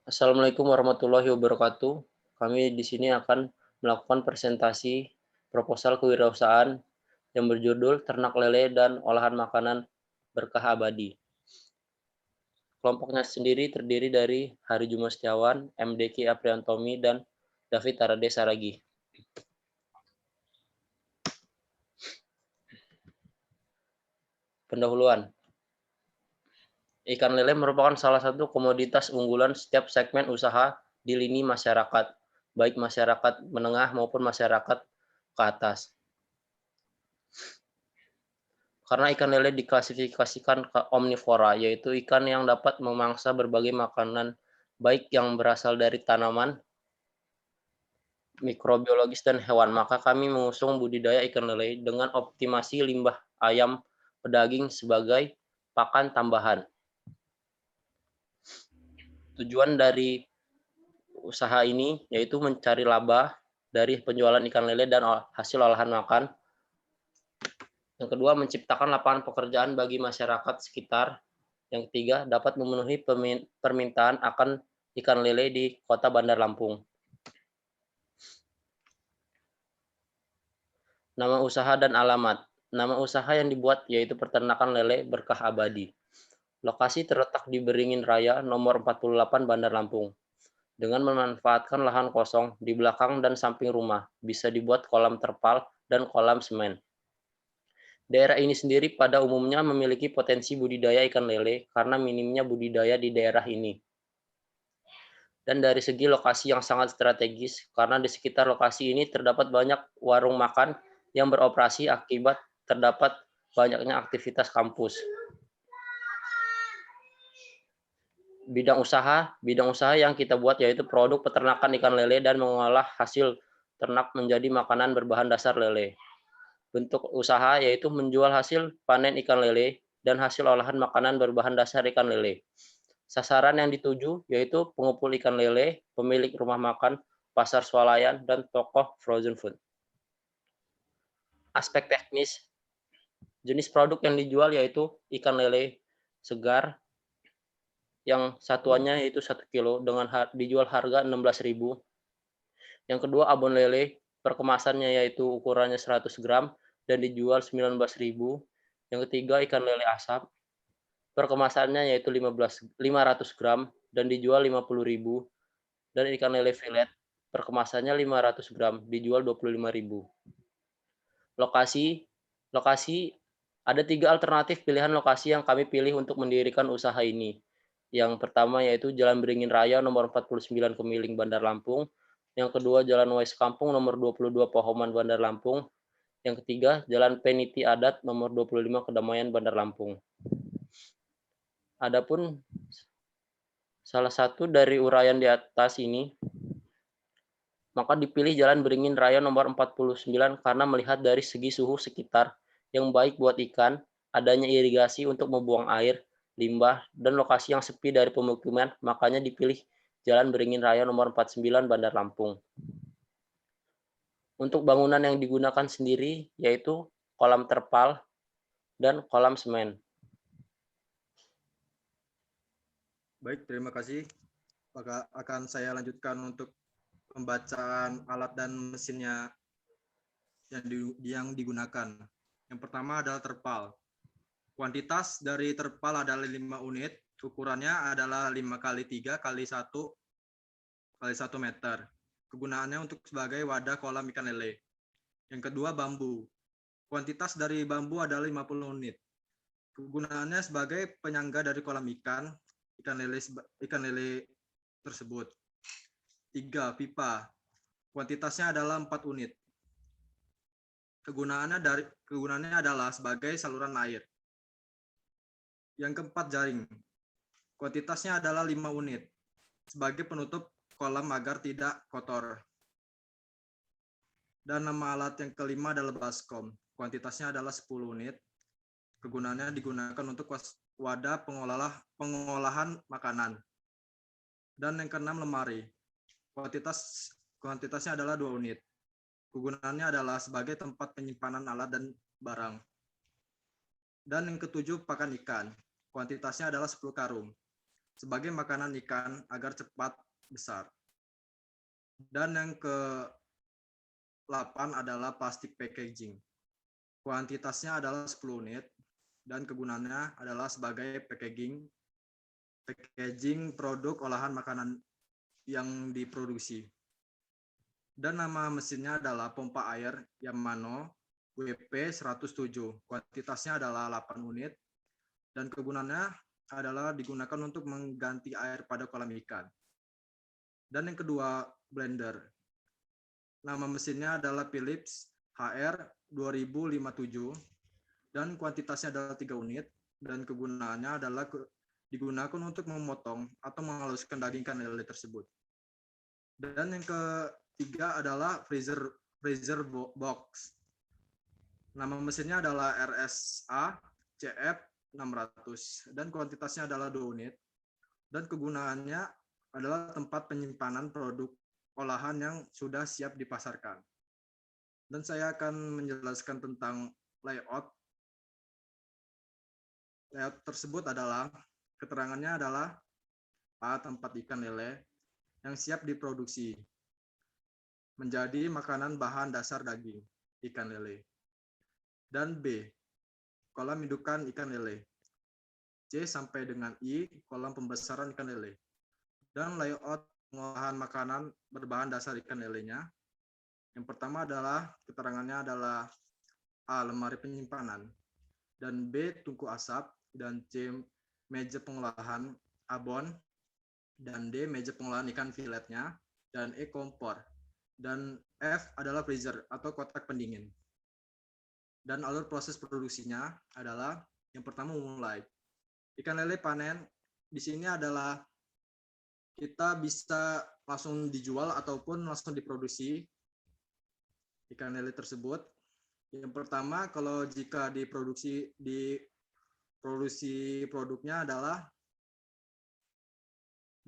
Assalamualaikum warahmatullahi wabarakatuh. Kami di sini akan melakukan presentasi proposal kewirausahaan yang berjudul Ternak Lele dan Olahan Makanan Berkah Abadi. Kelompoknya sendiri terdiri dari Hari Juma Setiawan, MDQ Apriantomi, dan David Tarade Saragi. Pendahuluan. Ikan lele merupakan salah satu komoditas unggulan setiap segmen usaha di lini masyarakat, baik masyarakat menengah maupun masyarakat ke atas. Karena ikan lele diklasifikasikan ke omnivora, yaitu ikan yang dapat memangsa berbagai makanan, baik yang berasal dari tanaman, mikrobiologis, dan hewan, maka kami mengusung budidaya ikan lele dengan optimasi limbah ayam pedaging sebagai pakan tambahan. Tujuan dari usaha ini yaitu mencari laba dari penjualan ikan lele dan hasil olahan makan. Yang kedua, menciptakan lapangan pekerjaan bagi masyarakat sekitar. Yang ketiga, dapat memenuhi permintaan akan ikan lele di Kota Bandar Lampung. Nama usaha dan alamat. Nama usaha yang dibuat yaitu Peternakan Lele Berkah Abadi. Lokasi terletak di Beringin Raya nomor 48 Bandar Lampung. Dengan memanfaatkan lahan kosong di belakang dan samping rumah, bisa dibuat kolam terpal dan kolam semen. Daerah ini sendiri pada umumnya memiliki potensi budidaya ikan lele karena minimnya budidaya di daerah ini. Dan dari segi lokasi yang sangat strategis, karena di sekitar lokasi ini terdapat banyak warung makan yang beroperasi akibat terdapat banyaknya aktivitas kampus. Bidang usaha yang kita buat yaitu produk peternakan ikan lele dan mengolah hasil ternak menjadi makanan berbahan dasar lele. Bentuk usaha yaitu menjual hasil panen ikan lele dan hasil olahan makanan berbahan dasar ikan lele. Sasaran yang dituju yaitu pengumpul ikan lele, pemilik rumah makan, pasar swalayan, dan toko frozen food. Aspek teknis, jenis produk yang dijual yaitu ikan lele segar, yang satuannya yaitu 1 kilo dengan dijual harga 16.000. Yang kedua, abon lele per kemasannya yaitu ukurannya 100 gram dan dijual 19.000. Yang ketiga, ikan lele asap per kemasannya yaitu 500 gram dan dijual 50.000. Dan ikan lele filet per kemasannya 500 gram dijual 25.000. Lokasi, lokasi ada 3 alternatif pilihan lokasi yang kami pilih untuk mendirikan usaha ini. Yang pertama yaitu Jalan Beringin Raya nomor 49 Kemiling Bandar Lampung. Yang kedua Jalan Wais Kampung nomor 22 Pohoman Bandar Lampung. Yang ketiga Jalan Peniti Adat nomor 25 Kedamaian Bandar Lampung. Adapun salah satu dari uraian di atas ini, maka dipilih Jalan Beringin Raya nomor 49 karena melihat dari segi suhu sekitar yang baik buat ikan, adanya irigasi untuk membuang air, limbah, dan lokasi yang sepi dari pemukiman, makanya dipilih Jalan Beringin Raya nomor 49 Bandar Lampung. Untuk bangunan yang digunakan sendiri yaitu kolam terpal dan kolam semen. Baik, terima kasih. Maka akan saya lanjutkan untuk pembacaan alat dan mesinnya yang digunakan. Yang pertama adalah terpal. Kuantitas dari terpal adalah 5 unit. Ukurannya adalah 5 x 3 x 1 meter. Kegunaannya untuk sebagai wadah kolam ikan lele. Yang kedua, bambu. Kuantitas dari bambu adalah 50 unit. Kegunaannya sebagai penyangga dari kolam ikan lele tersebut. 3. Pipa. Kuantitasnya adalah 4 unit. Kegunaannya adalah sebagai saluran air. Yang keempat, jaring. Kuantitasnya adalah 5 unit sebagai penutup kolam agar tidak kotor. Dan nama alat yang kelima adalah baskom. Kuantitasnya adalah 10 unit. Kegunaannya digunakan untuk wadah pengolahan makanan. Dan yang keenam, lemari. Kuantitasnya adalah 2 unit. Kegunaannya adalah sebagai tempat penyimpanan alat dan barang. Dan yang ketujuh, pakan ikan. Kuantitasnya adalah 10 karung. sebagai makanan ikan agar cepat besar. Dan yang ke-8 adalah plastik packaging. Kuantitasnya adalah 10 unit dan kegunaannya adalah sebagai packaging produk olahan makanan yang diproduksi. Dan nama mesinnya adalah pompa air Yamano WP107. Kuantitasnya adalah 8 unit dan kegunaannya adalah digunakan untuk mengganti air pada kolam ikan. Dan yang kedua, blender. Nama mesinnya adalah Philips HR 2057 dan kuantitasnya adalah 3 unit dan kegunaannya adalah digunakan untuk memotong atau menghaluskan daging ikan lele tersebut. Dan yang ketiga adalah freezer box. Nama mesinnya adalah RSA CF 600 dan kuantitasnya adalah 2 unit dan kegunaannya adalah tempat penyimpanan produk olahan yang sudah siap dipasarkan. Dan saya akan menjelaskan tentang layout. Layout tersebut adalah keterangannya adalah A. Tempat ikan lele yang siap diproduksi menjadi makanan bahan dasar daging ikan lele. Dan B. Kolam indukan ikan lele. C sampai dengan I. Kolam pembesaran ikan lele. Dan layout pengolahan makanan berbahan dasar ikan lelenya. Yang pertama adalah keterangannya adalah A. Lemari penyimpanan. Dan B. Tungku asap. Dan C. Meja pengolahan abon. Dan D. Meja pengolahan ikan filetnya. Dan E. Kompor. Dan F adalah freezer atau kotak pendingin. Dan alur proses produksinya adalah yang pertama memulai. Ikan lele panen di sini adalah kita bisa langsung dijual ataupun langsung diproduksi ikan lele tersebut. Yang pertama, kalau jika diproduksi produknya adalah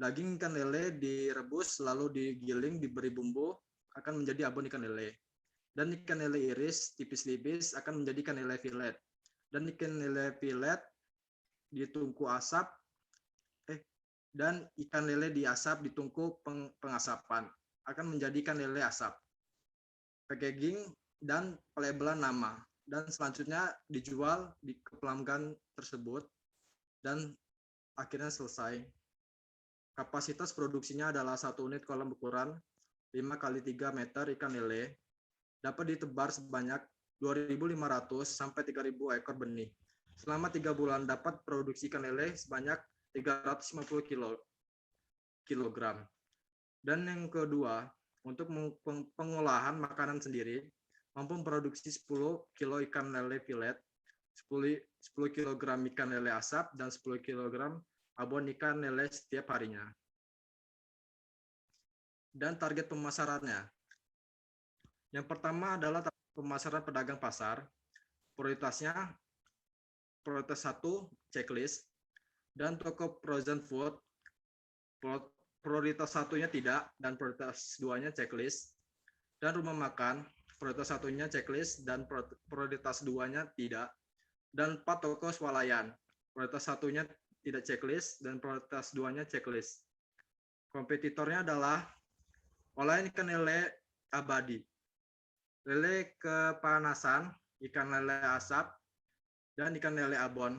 daging ikan lele direbus lalu digiling diberi bumbu akan menjadi abon ikan lele. Dan ikan lele iris tipis-tipis akan menjadi ikan lele filet. Dan ikan lele filet ditungku asap dan ikan lele diasap ditungku pengasapan akan menjadi ikan lele asap. Packaging dan pelabelan nama dan selanjutnya dijual di pelanggan tersebut dan akhirnya selesai. Kapasitas produksinya adalah 1 unit kolam ukuran 5x3 meter ikan lele dapat ditebar sebanyak 2.500 sampai 3.000 ekor benih. Selama 3 bulan dapat produksi ikan lele sebanyak 350 kilogram. Dan yang kedua, untuk pengolahan makanan sendiri, mampu memproduksi 10 kilo ikan lele filet, 10 kg ikan lele asap, dan 10 kg abon ikan lele setiap harinya. Dan target pemasarannya. Yang pertama adalah pemasaran pedagang pasar. Prioritas 1, checklist. Dan toko frozen food. Prioritas 1-nya tidak, dan prioritas 2-nya checklist. Dan rumah makan, prioritas 1-nya checklist, dan prioritas 2-nya tidak. Dan 4 toko swalayan, prioritas 1-nya tidak checklist, dan prioritas 2-nya checklist. Kompetitornya adalah olahan ikan lele abadi, lele kepanasan, ikan lele asap, dan ikan lele abon.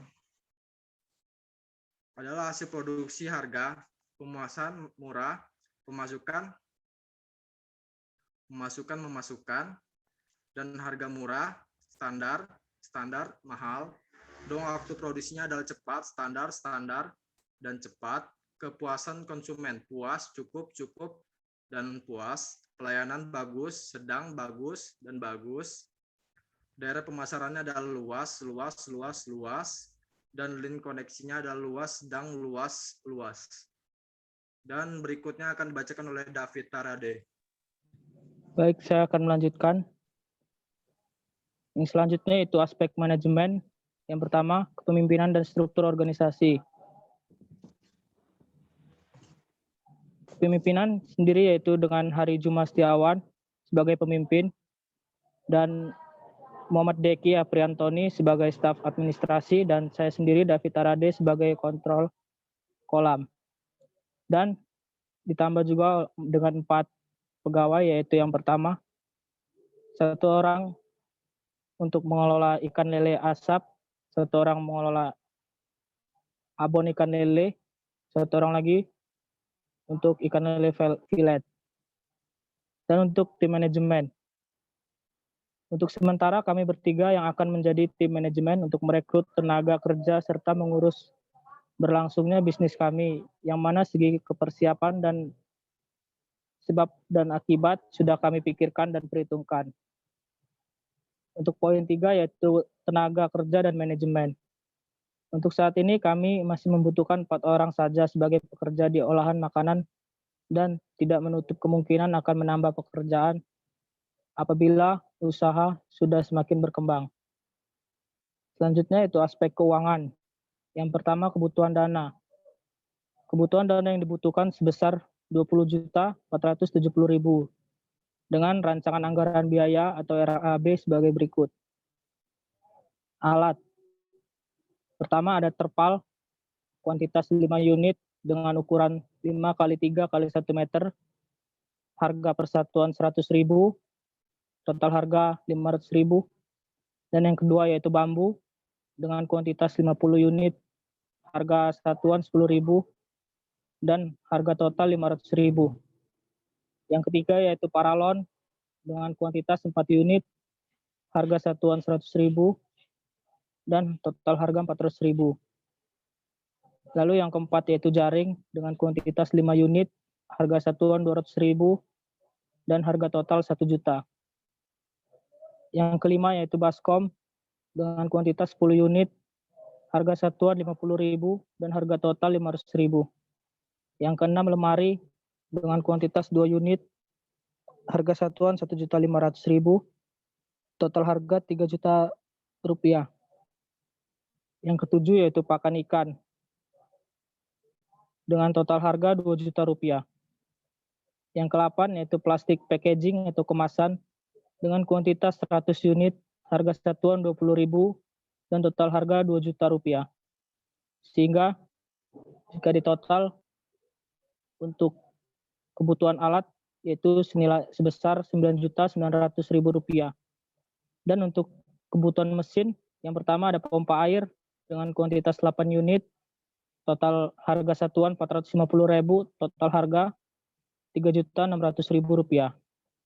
Adalah hasil produksi harga, pemasaran murah, pemasukan, dan harga murah, standar, mahal. Dan waktu produksinya adalah cepat, standar, dan cepat. Kepuasan konsumen, puas, cukup, dan puas. Pelayanan bagus, sedang, bagus, dan bagus. Daerah pemasarannya adalah luas. Dan link koneksinya adalah luas, sedang, luas. Dan berikutnya akan dibacakan oleh David Tarade. Baik, saya akan melanjutkan. Yang selanjutnya itu aspek manajemen. Yang pertama, kepemimpinan dan struktur organisasi. Kepemimpinan sendiri yaitu dengan Hari Juma Setiawan sebagai pemimpin dan Muhammad Deki Apriantoni sebagai staf administrasi dan saya sendiri David Tarade sebagai kontrol kolam. Dan ditambah juga dengan 4 pegawai, yaitu yang pertama 1 orang untuk mengelola ikan lele asap, 1 orang mengelola abon ikan lele, 1 orang lagi untuk ikan lele fillet. Dan untuk tim manajemen, untuk sementara kami bertiga yang akan menjadi tim manajemen untuk merekrut tenaga kerja serta mengurus berlangsungnya bisnis kami, yang mana segi kepersiapan dan sebab dan akibat sudah kami pikirkan dan perhitungkan. Untuk poin 3 yaitu tenaga kerja dan manajemen. Untuk saat ini kami masih membutuhkan 4 orang saja sebagai pekerja di olahan makanan dan tidak menutup kemungkinan akan menambah pekerjaan apabila usaha sudah semakin berkembang. Selanjutnya itu aspek keuangan. Yang pertama kebutuhan dana. Kebutuhan dana yang dibutuhkan sebesar 20.470.000 dengan rancangan anggaran biaya atau RAB sebagai berikut. Alat. Pertama ada terpal kuantitas 5 unit dengan ukuran 5 x 3 x 1 meter. Harga persatuan 100.000, total harga 500.000. Dan yang kedua yaitu bambu dengan kuantitas 50 unit, harga satuan 10.000 dan harga total 500.000. Yang ketiga yaitu paralon dengan kuantitas 4 unit, harga satuan 100.000 dan total harga 400.000. Lalu yang keempat yaitu jaring dengan kuantitas 5 unit, harga satuan 200.000 dan harga total 1 juta. Yang kelima yaitu baskom dengan kuantitas 10 unit, harga satuan 50.000 dan harga total 500.000. Yang keenam lemari dengan kuantitas 2 unit, harga satuan 1.500.000, total harga 3 juta rupiah. Yang ketujuh yaitu pakan ikan dengan total harga 2 juta rupiah. Yang ke-8 yaitu plastik packaging atau kemasan dengan kuantitas 100 unit, harga satuan 20.000 dan total harga 2 juta rupiah. Sehingga jika ditotal untuk kebutuhan alat yaitu senilai sebesar 9.900.000 rupiah. Dan untuk kebutuhan mesin, yang pertama ada pompa air dengan kuantitas 8 unit, total harga satuan 450.000, total harga 3.600.000 rupiah.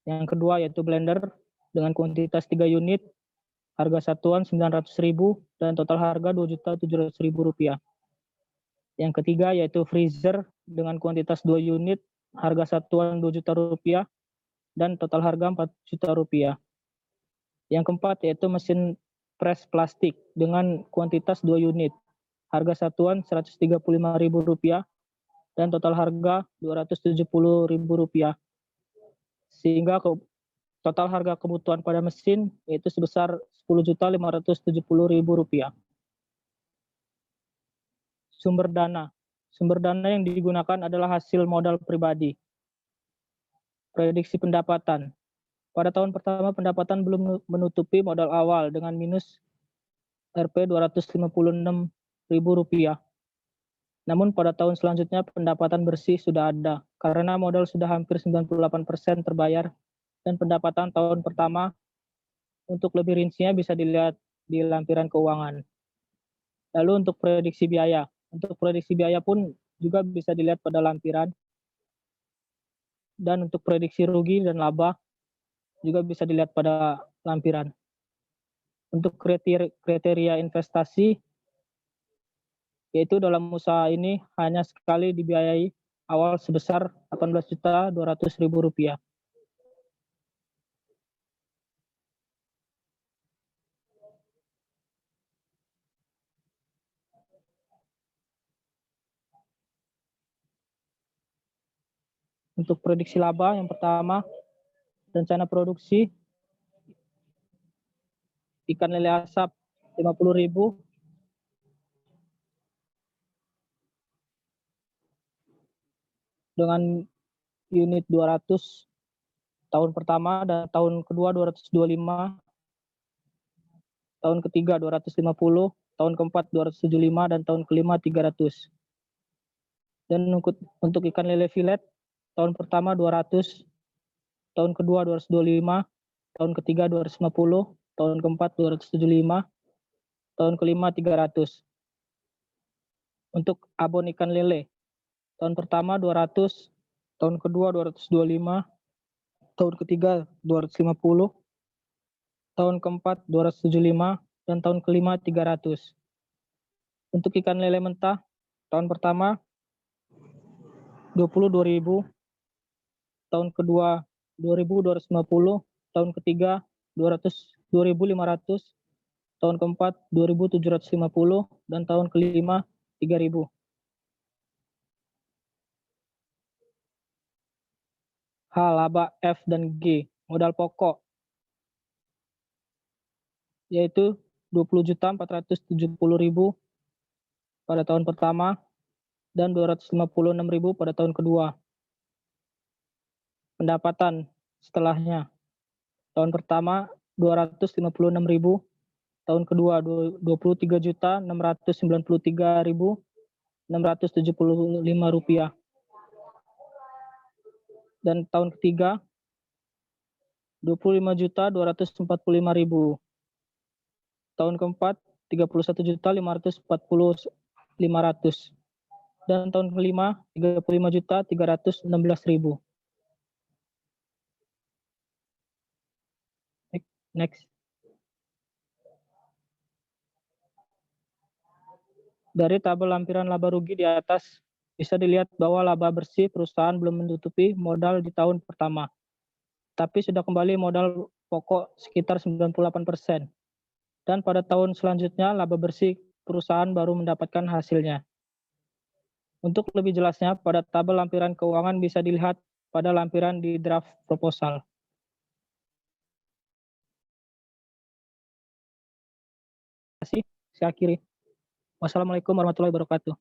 Yang kedua yaitu blender dengan kuantitas 3 unit, harga satuan 900.000 dan total harga 2.700.000 rupiah. Yang ketiga yaitu freezer dengan kuantitas 2 unit, harga satuan 2 juta rupiah dan total harga 4 juta rupiah. Yang keempat yaitu mesin press plastik dengan kuantitas 2 unit, harga satuan 135.000 rupiah dan total harga 270.000 rupiah. Sehingga total harga kebutuhan pada mesin yaitu sebesar 10.570.000 rupiah. Sumber dana. Sumber dana yang digunakan adalah hasil modal pribadi. Prediksi pendapatan. Pada tahun pertama pendapatan belum menutupi modal awal dengan minus Rp 256.000. Namun pada tahun selanjutnya pendapatan bersih sudah ada karena modal sudah hampir 98% terbayar dan pendapatan tahun pertama untuk lebih rincinya bisa dilihat di lampiran keuangan. Lalu untuk prediksi biaya. Untuk prediksi biaya pun juga bisa dilihat pada lampiran. Dan untuk prediksi rugi dan laba juga bisa dilihat pada lampiran. Untuk kriteria investasi, yaitu dalam usaha ini hanya sekali dibiayai awal sebesar 18.200.000 rupiah. Untuk prediksi laba yang pertama, rencana produksi ikan lele asap 50.000, dengan unit 200 tahun pertama dan tahun kedua 225, tahun ketiga 250, tahun keempat 275 dan tahun kelima 300. Dan untuk ikan lele filet, tahun pertama 200, tahun kedua 225, tahun ketiga 250, tahun keempat 275, tahun kelima 300. Untuk abon ikan lele, tahun pertama 200, tahun kedua 225, tahun ketiga 250, tahun keempat 275, dan tahun kelima 300. Untuk ikan lele mentah, tahun pertama 22.000, tahun kedua 2.250, tahun ketiga 2.500, tahun keempat 2.750, dan tahun kelima 3.000. H. Laba F dan G. Modal pokok yaitu 20.470.000 pada tahun pertama dan 256.000 pada tahun kedua. Pendapatan setelahnya, tahun pertama 256.000, tahun kedua 23.693.675 rupiah, dan tahun ketiga 25.245.000, tahun keempat 31.540.500, dan tahun kelima 35.316.000. Next. Dari tabel lampiran laba rugi di atas bisa dilihat bahwa laba bersih perusahaan belum menutupi modal di tahun pertama, tapi sudah kembali modal pokok sekitar 98%. Dan pada tahun selanjutnya laba bersih perusahaan baru mendapatkan hasilnya. Untuk lebih jelasnya, pada tabel lampiran keuangan bisa dilihat pada lampiran di draft proposal. Terima kasih. Saya akhiri. Wassalamualaikum warahmatullahi wabarakatuh.